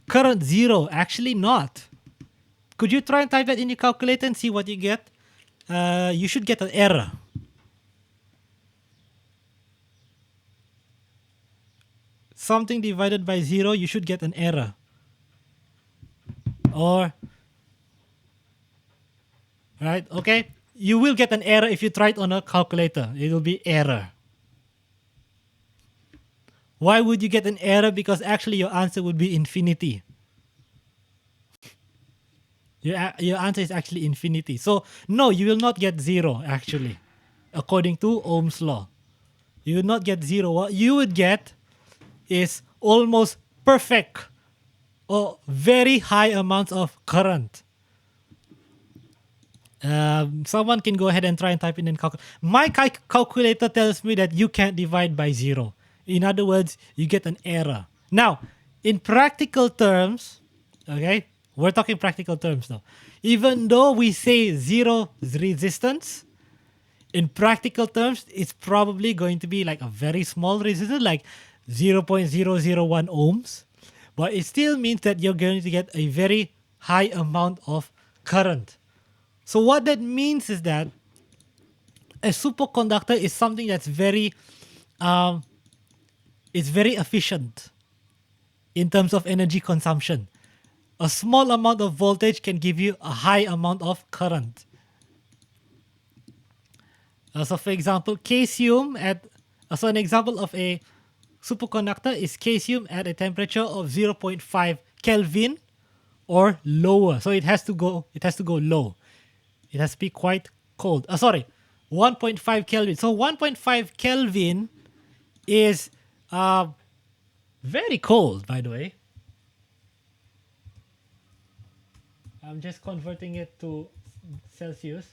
current 0? Actually not. Could you try and type that in your calculator and see what you get? You should get an error. Something divided by 0, you should get an error. Or, right, okay? You will get an error if you try it on a calculator. It will be error. Why would you get an error? Because actually your answer would be infinity. Your answer is actually infinity. So, no, you will not get 0, actually, according to Ohm's law. You will not get 0. What you would get is almost perfect or very high amounts of current. Someone can go ahead and try and type in and calculate. My calculator tells me that you can't divide by 0. In other words, you get an error. Now, in practical terms, okay, we're talking practical terms now. Even though we say 0 resistance, in practical terms, it's probably going to be like a very small resistance, like 0.001 ohms. But it still means that you're going to get a very high amount of current. So what that means is that a superconductor is something that's very efficient in terms of energy consumption. A small amount of voltage can give you a high amount of current. So for example, an example of a superconductor is caesium at a temperature of 0.5 Kelvin or lower. So it has to go low. It has to be quite cold. 1.5 Kelvin. So 1.5 Kelvin is very cold, by the way. I'm just converting it to Celsius.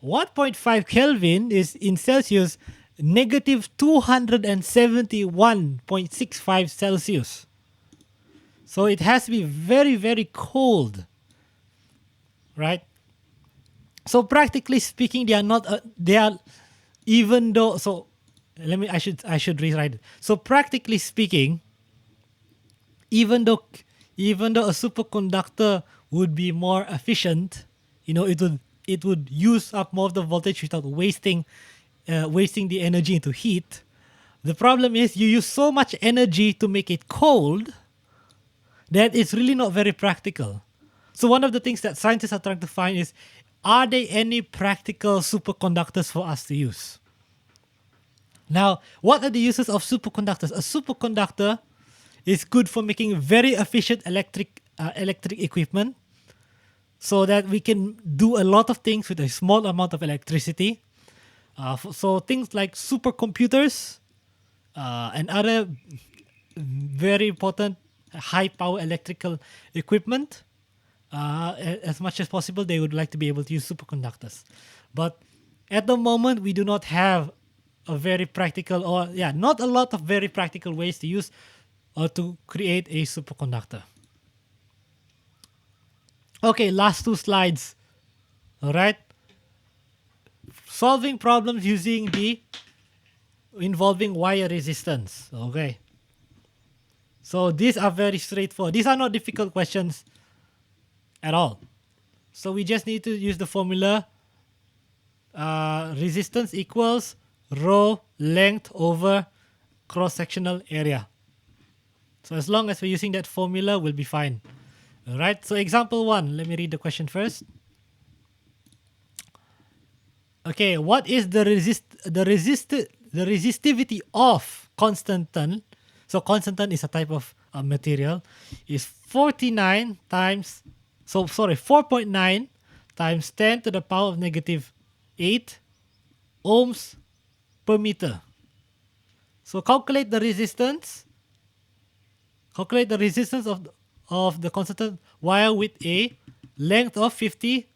1.5 Kelvin is in Celsius negative 271.65 Celsius. So it has to be very, very cold, right? So practically speaking, I should rewrite it. So practically speaking, even though a superconductor would be more efficient, it would use up more of the voltage without wasting the energy into heat. The problem is you use so much energy to make it cold that is really not very practical. So one of the things that scientists are trying to find is, are there any practical superconductors for us to use? Now, what are the uses of superconductors? A superconductor is good for making very efficient electric equipment, so that we can do a lot of things with a small amount of electricity. So things like supercomputers and other very important high power electrical equipment. As much as possible, they would like to be able to use superconductors. But at the moment, we do not have a very practical, not a lot of very practical ways to use or to create a superconductor. Okay, last two slides. All right. Solving problems involving wire resistance. Okay. So these are very straightforward. These are not difficult questions at all. So we just need to use the formula. Resistance equals rho length over cross-sectional area. So as long as we're using that formula, we'll be fine. All right. So example 1. Let me read the question first. Okay. What is the resistivity of constant ton? So constant ton is a type of material. Is 4.9 times 10 to the power of negative 8 ohms per meter. So calculate the resistance. Calculate the resistance of the constant wire with a length of 50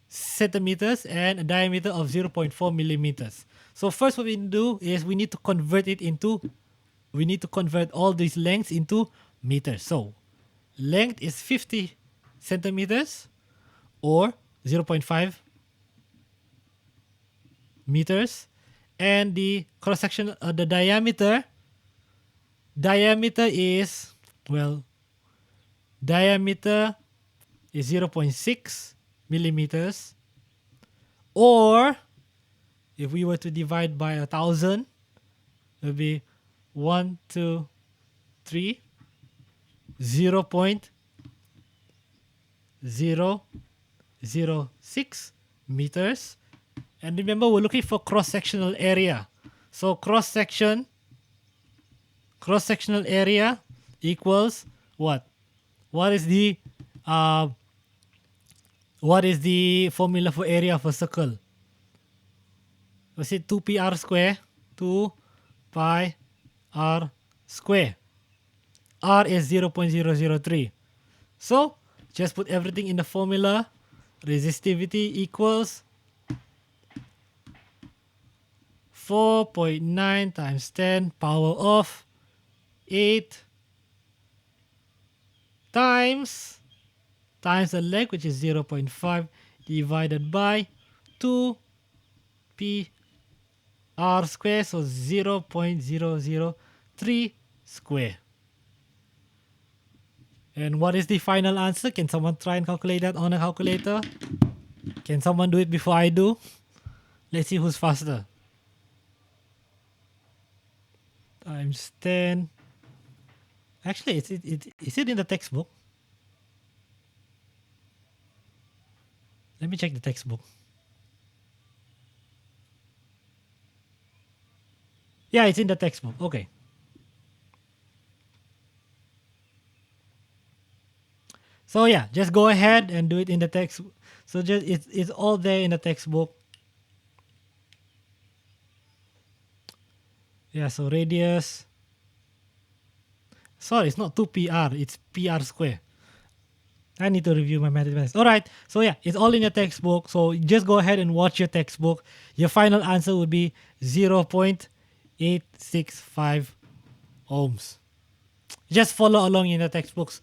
centimeters and a diameter of 0.4 millimeters. So first what we do is we need to convert all these lengths into meters. So length is 50 centimeters or 0.5 meters, and the cross section, the diameter is 0.6 millimeters, or if we were to divide by 1,000, it would be 1, 2, 3, 0.006 meters. And remember, we're looking for cross-sectional area. So cross-sectional area equals what? What is the formula for area of a circle? Was it 2 pi r square? 2 pi r square. R is 0.003. So just put everything in the formula. Resistivity equals 4.9 times 10 power of 8 times the length, which is 0.5, divided by 2 pi r square, so 0.003 square. And what is the final answer? Can someone try and calculate that on a calculator? Can someone do it before I do? Let's see who's faster. Times 10. Actually, is it in the textbook? Let me check the textbook. Yeah, it's in the textbook. Okay. So yeah, just go ahead and do it in the text. So just it's all there in the textbook. Yeah, so radius. Sorry, it's not 2pr, it's pr square. I need to review my mathematics. All right, so yeah, it's all in your textbook. So just go ahead and watch your textbook. Your final answer would be 0.865 ohms. Just follow along in the textbooks.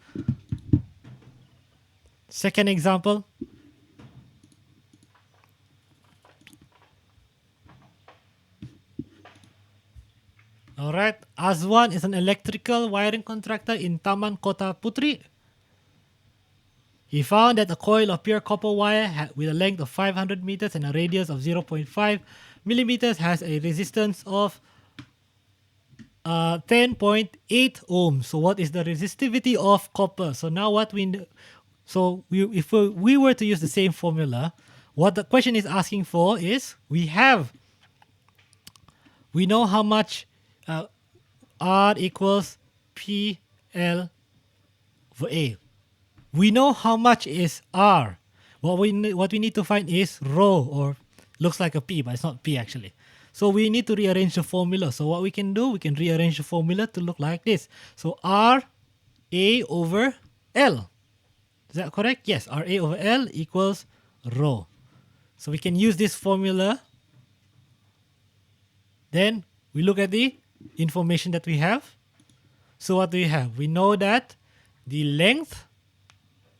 Second example. Alright, Azwan is an electrical wiring contractor in Taman Kota Putri. He found that a coil of pure copper wire with a length of 500 meters and a radius of 0.5 millimeters has a resistance of 10.8 ohms. So what is the resistivity of copper? So now what if we were to use the same formula, what the question is asking for is we know how much R equals PL for A. We know how much is R. What we need to find is rho, or looks like a P, but it's not P actually. So we need to rearrange the formula. So what we can do, we can rearrange the formula to look like this. So R A over L. Is that correct? Yes, R A over L equals rho. So we can use this formula. Then we look at the information that we have. So what do we have? We know that the length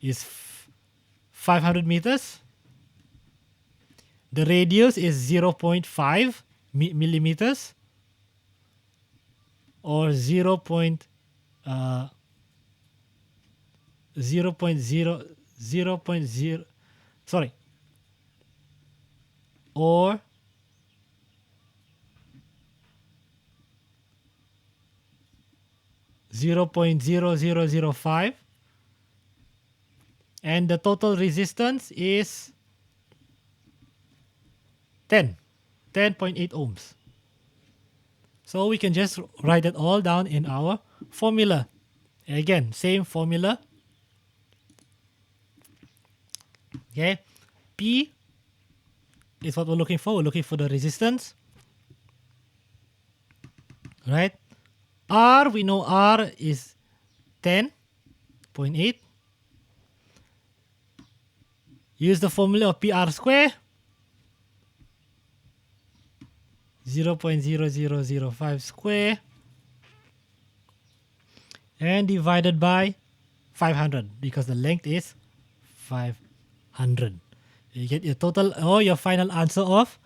is 500 meters. The radius is 0.5 millimeters, or 0.0, sorry, or 0.0005, and the total resistance is 10.8 ohms. So we can just write it all down in our formula. Again, same formula. Okay, P is what we're looking for. We're looking for the resistance, right? R, we know R is 10.8. Use the formula of PR square, 0.0005 square, and divided by 500, because the length is 500. You get your total, or your final answer of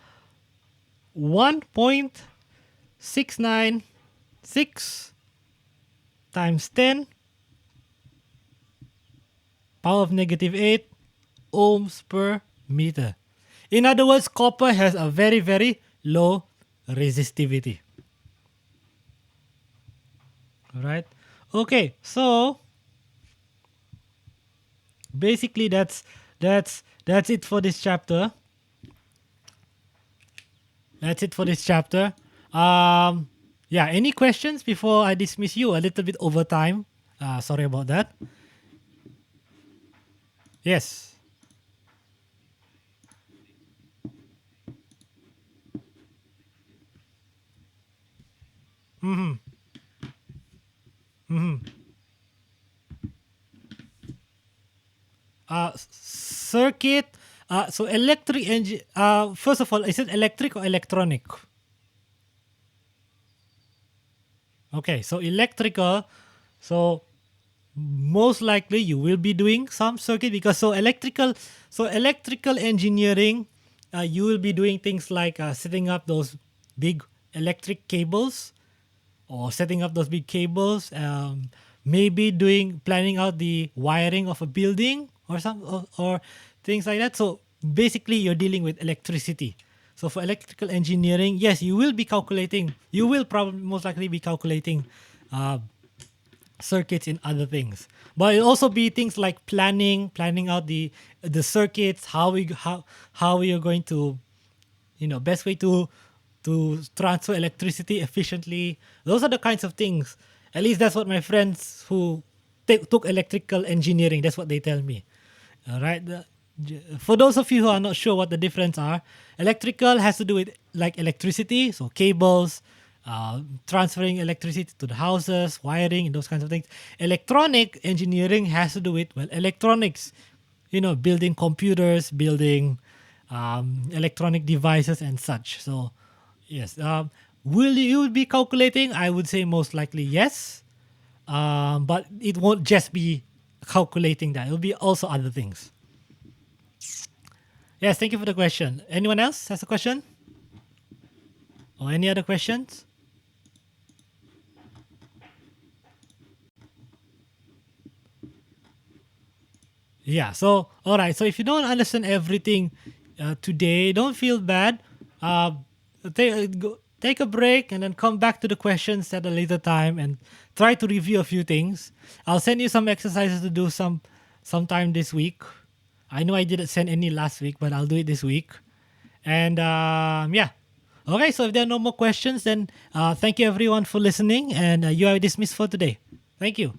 1.696 times 10 power of negative 8 ohms per meter. In other words, copper has a very, very low resistivity. Alright. Okay, so basically that's it for this chapter. That's it for this chapter. Yeah, any questions before I dismiss you? A little bit over time. Sorry about that. Yes. Circuit. So electric engine. First of all, is it electric or electronic? Okay, so electrical. So most likely you will be doing some circuit, because electrical engineering, you will be doing things like setting up those big electric cables, or setting up those big cables, maybe planning out the wiring of a building, or things like that. So basically you're dealing with electricity. So for electrical engineering, yes, you will probably most likely be calculating circuits in other things. But it'll also be things like planning out the circuits, how we are going to, best way to transfer electricity efficiently. Those are the kinds of things. At least that's what my friends who took electrical engineering, that's what they tell me. All right. For those of you who are not sure what the difference are, electrical has to do with like electricity, so cables, transferring electricity to the houses, wiring, and those kinds of things. Electronic engineering has to do with electronics, building computers, building electronic devices and such. So yes, will you be calculating? I would say most likely yes, but it won't just be calculating that. It will be also other things. Yes, thank you for the question. Anyone else has a question? Or any other questions? Yeah, so, all right. So if you don't understand everything today, don't feel bad. take a break and then come back to the questions at a later time and try to review a few things. I'll send you some exercises to do sometime this week. I know I didn't send any last week, but I'll do it this week. And yeah. Okay, so if there are no more questions, then thank you everyone for listening, and you are dismissed for today. Thank you.